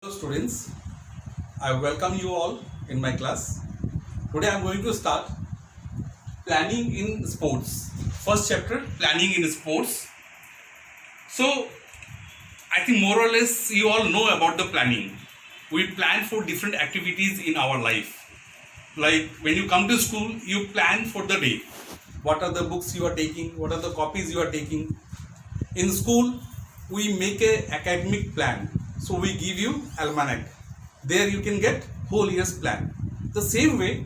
Hello students, I welcome you all in my class. Today I am going to start planning in sports. First chapter, planning in sports. So I think more or less you all know about the planning. We plan for different activities in our life. Like when you come to school, you plan for the day. What are the books you are taking? What are the copies you are taking? In school, we make a academic plan. So we give you almanac. There you can get whole year's plan. The same way,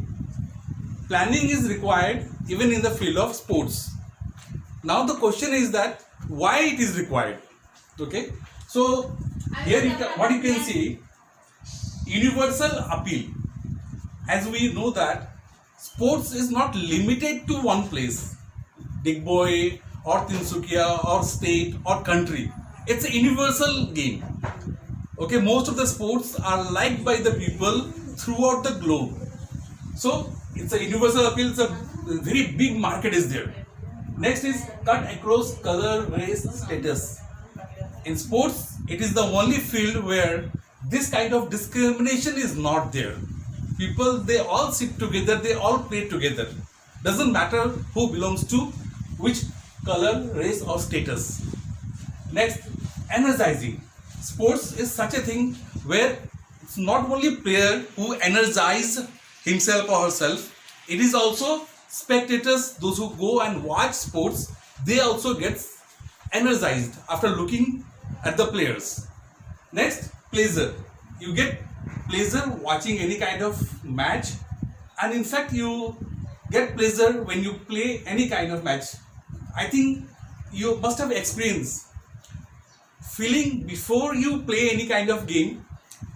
planning is required even in the field of sports. Now the question is that why it is required. Okay. So here what you can see, universal appeal. As we know that sports is not limited to one place, Digboy or Tinsukia or state or country. It's a universal game. Okay, most of the sports are liked by the people throughout the globe. So it's a universal appeal. It's a very big market is there. Next is cut across color, race, status. In sports, it is the only field where this kind of discrimination is not there. People, they all sit together, they all play together. Doesn't matter who belongs to which color, race or status. Next, energizing. Sports is such a thing where it's not only player who energize himself or herself, it is also spectators, those who go and watch sports, they also get energized after looking at the players. Next, pleasure. You get pleasure watching any kind of match, and in fact you get pleasure when you play any kind of match. I think you must have experienced feeling before you play any kind of game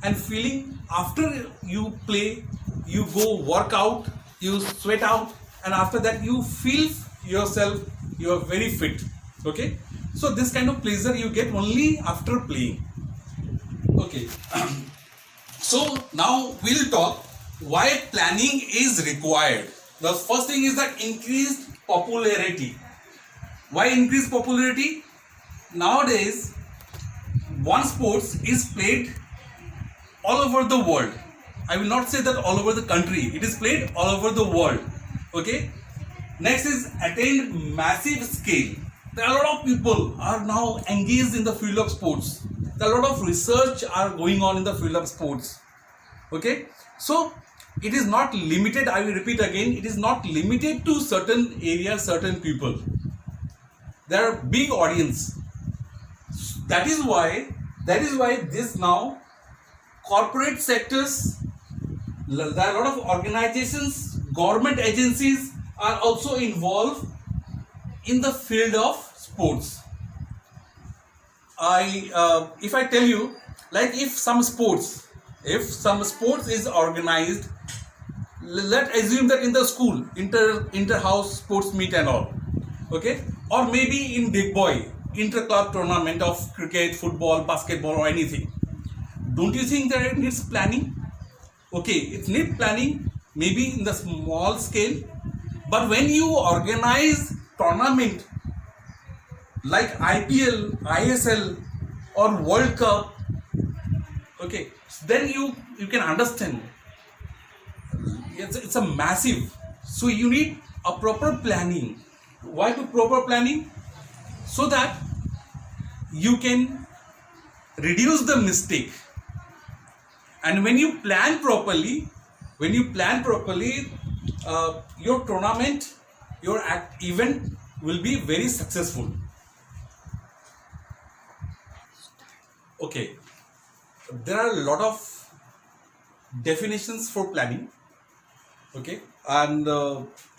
and feeling after you play. You go work out, you sweat out, and after that you feel yourself, you are very fit. Okay, so this kind of pleasure you get only after playing. Okay, so now we'll talk why planning is required. The first thing is that increased popularity. Why increased popularity? Nowadays one sports is played all over the world. I will not say that all over the country. It is played all over the world. Okay. Next is attained massive scale. There are a lot of people are now engaged in the field of sports. There are a lot of research are going on in the field of sports. Okay. So it is not limited. I will repeat again. It is not limited to certain areas, certain people. There are big audience. That is why this now corporate sectors, there are a lot of organizations, government agencies are also involved in the field of sports. If I tell you, like if some sports is organized, let's assume that in the school, inter-house sports meet and all, okay, or maybe in Digboy, inter-club tournament of cricket, football, basketball or anything. Don't you think that it needs planning? Okay, it needs planning maybe in the small scale, but when you organize tournament like IPL, ISL or World Cup, okay, then you can understand it's a massive. So you need a proper planning. Why to proper planning? So that you can reduce the mistake. And when you plan properly, your tournament, your event will be very successful. Okay, there are a lot of definitions for planning. Okay, and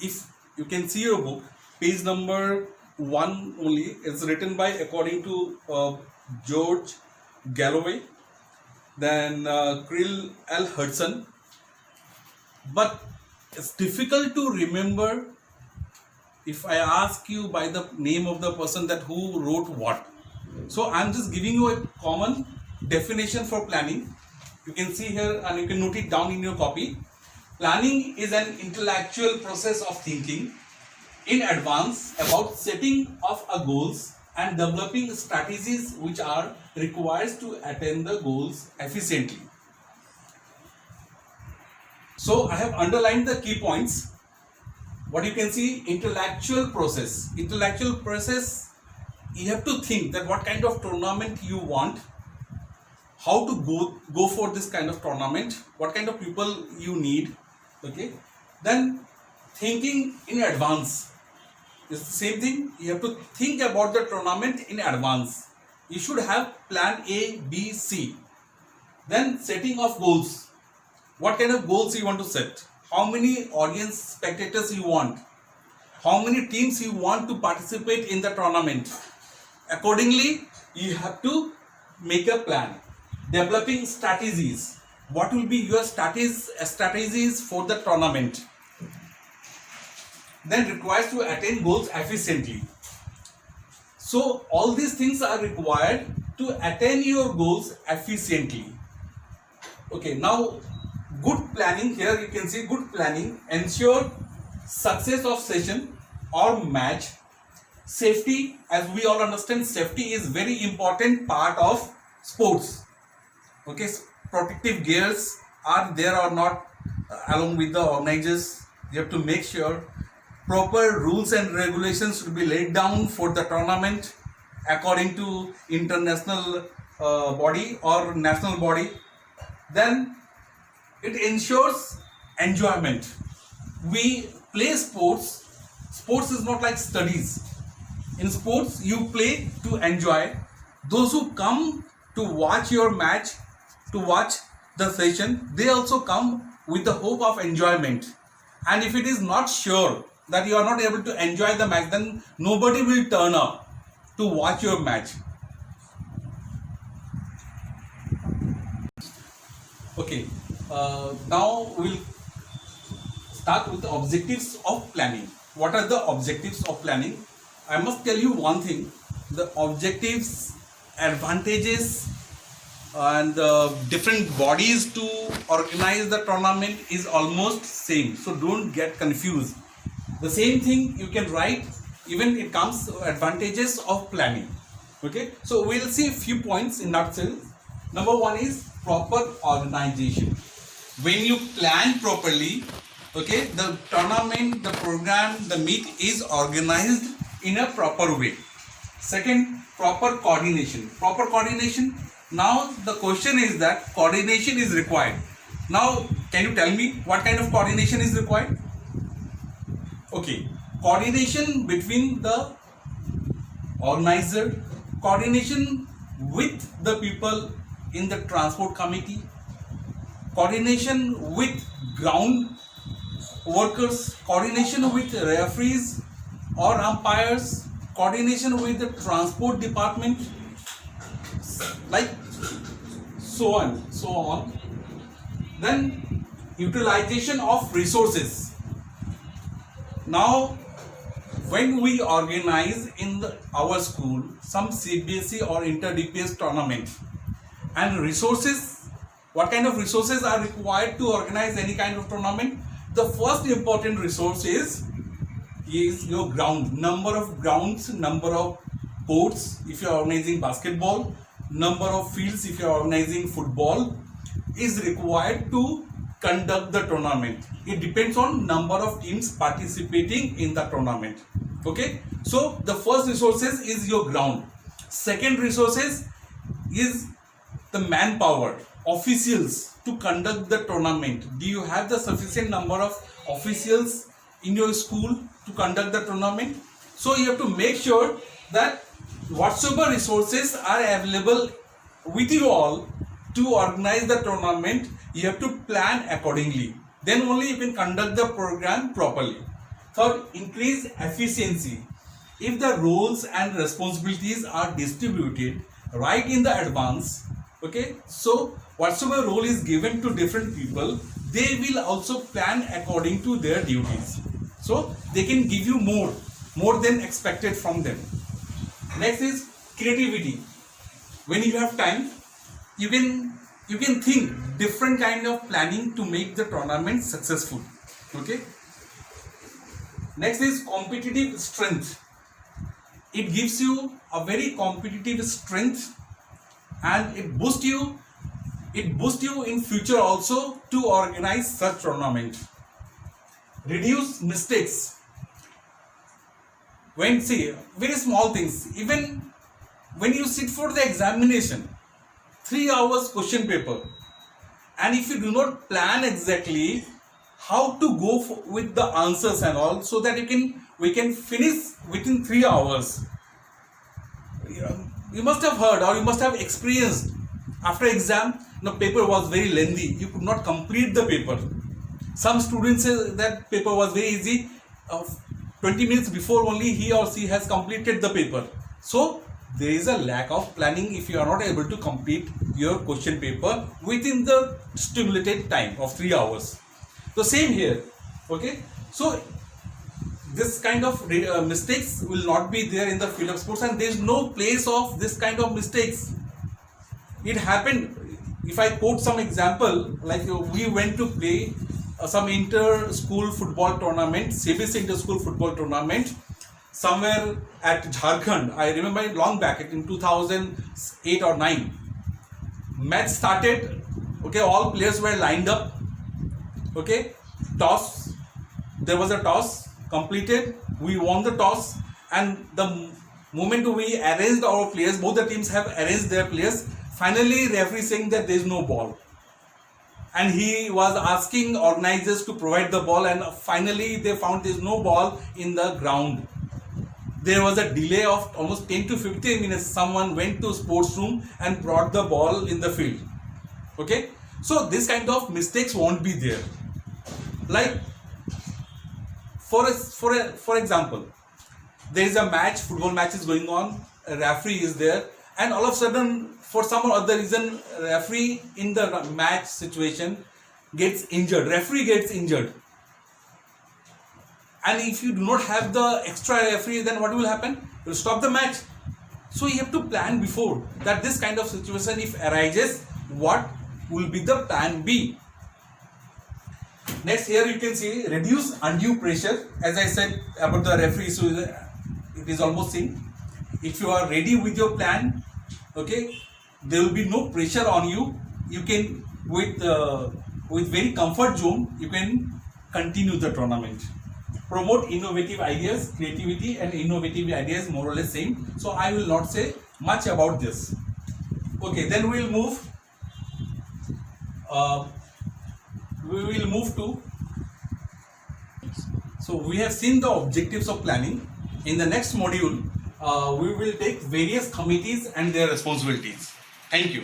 if you can see your book, page number 1 only is written by according to George Galloway, then Krill L. Hudson, but it's difficult to remember if I ask you by the name of the person that who wrote what. So I'm just giving you a common definition for planning. You can see here and you can note it down in your copy. Planning is an intellectual process of thinking in advance about setting of a goals and developing strategies which are required to attain the goals efficiently. So I have underlined the key points. What you can see, intellectual process. Intellectual process, you have to think that what kind of tournament you want, how to go for this kind of tournament, what kind of people you need. Okay, then thinking in advance is the same thing. You have to think about the tournament in advance. You should have plan A, B, C. Then setting of goals. What kind of goals you want to set? How many audience spectators you want? How many teams you want to participate in the tournament? Accordingly, you have to make a plan. Developing strategies. What will be your strategies for the tournament? Then requires to attain goals efficiently. So all these things are required to attain your goals efficiently. Okay, now good planning, here you can see good planning ensure success of session or match. Safety, as we all understand, safety is very important part of sports. Okay, protective gears are there or not along with the organizers. You have to make sure proper rules and regulations should be laid down for the tournament according to international body or national body. Then it ensures enjoyment. We play sports. Sports is not like studies. In sports, you play to enjoy. Those who come to watch your match, to watch the session, they also come with the hope of enjoyment. And if it is not sure that you are not able to enjoy the match, then nobody will turn up to watch your match. Okay, now we'll start with the objectives of planning. What are the objectives of planning? I must tell you one thing. The objectives, advantages and different bodies to organize the tournament is almost same. So don't get confused. The same thing you can write, even it comes advantages of planning. Okay, so we'll see a few points in nutshell. Number one is proper organization. When you plan properly, okay, the tournament, the program, the meet is organized in a proper way. Second, proper coordination. Proper coordination. Now the question is that coordination is required. Now can you tell me what kind of coordination is required? Okay, coordination between the organizer, coordination with the people in the transport committee, coordination with ground workers, coordination with referees or umpires, coordination with the transport department, like so on. Then utilization of resources. Now when we organize in our school some CBSE or inter-DPS tournament, and resources, what kind of resources are required to organize any kind of tournament? The first important resource is your ground, number of grounds, number of courts if you are organizing basketball, number of fields if you are organizing football is required to conduct the tournament. It depends on number of teams participating in the tournament. Okay, so the first resources is your ground. Second resources is the manpower, officials to conduct the tournament. Do you have the sufficient number of officials in your school to conduct the tournament? So you have to make sure that whatsoever resources are available with you all to organize the tournament, you have to plan accordingly. Then only you can conduct the program properly. Third, increase efficiency. If the roles and responsibilities are distributed right in the advance, okay, so whatsoever role is given to different people, they will also plan according to their duties. So they can give you more than expected from them. Next is creativity. When you have time, you can think different kind of planning to make the tournament successful. Okay. Next is competitive strength. it gives you a very competitive strength, and it boosts you in future also to organize such tournament. Reduce mistakes. When see very small things, even when you sit for the examination, 3 hours question paper, and if you do not plan exactly how to go with the answers and all, so that we can finish within 3 hours. You must have heard or you must have experienced, after exam the paper was very lengthy, you could not complete the paper. Some students say that paper was very easy, 20 minutes before only he or she has completed the paper. So there is a lack of planning if you are not able to complete your question paper within the stipulated time of 3 hours. So same here, okay. So this kind of mistakes will not be there in the field of sports, and there is no place of this kind of mistakes. It happened, if I quote some example, like we went to play some inter-school football tournament, CBSE inter-school football tournament, somewhere at Jharkhand. I remember it long back, in 2008 or 9. Match started, okay, all players were lined up, okay, toss, there was a toss completed, we won the toss, and the moment we arranged our players, both the teams have arranged their players, finally referee saying that there is no ball, and he was asking organizers to provide the ball, and finally they found there is no ball in the ground. There was a delay of almost 10 to 15 minutes. Someone went to sports room and brought the ball in the field. Okay, so this kind of mistakes won't be there. Like for example, there is a match, football match is going on, a referee is there, and all of a sudden, for some other reason, referee in the match situation gets injured, referee gets injured. And if you do not have the extra referee, then what will happen? You will stop the match. So you have to plan before that this kind of situation, if arises, what will be the plan B. Next, here you can see reduce undue pressure. As I said about the referee, so it is almost same. If you are ready with your plan, okay, there will be no pressure on you. You can with very comfort zone, you can continue the tournament. Promote innovative ideas, creativity and innovative ideas more or less same. So I will not say much about this. Okay, then we will move. To. So we have seen the objectives of planning. In the next module, we will take various committees and their responsibilities. Thank you.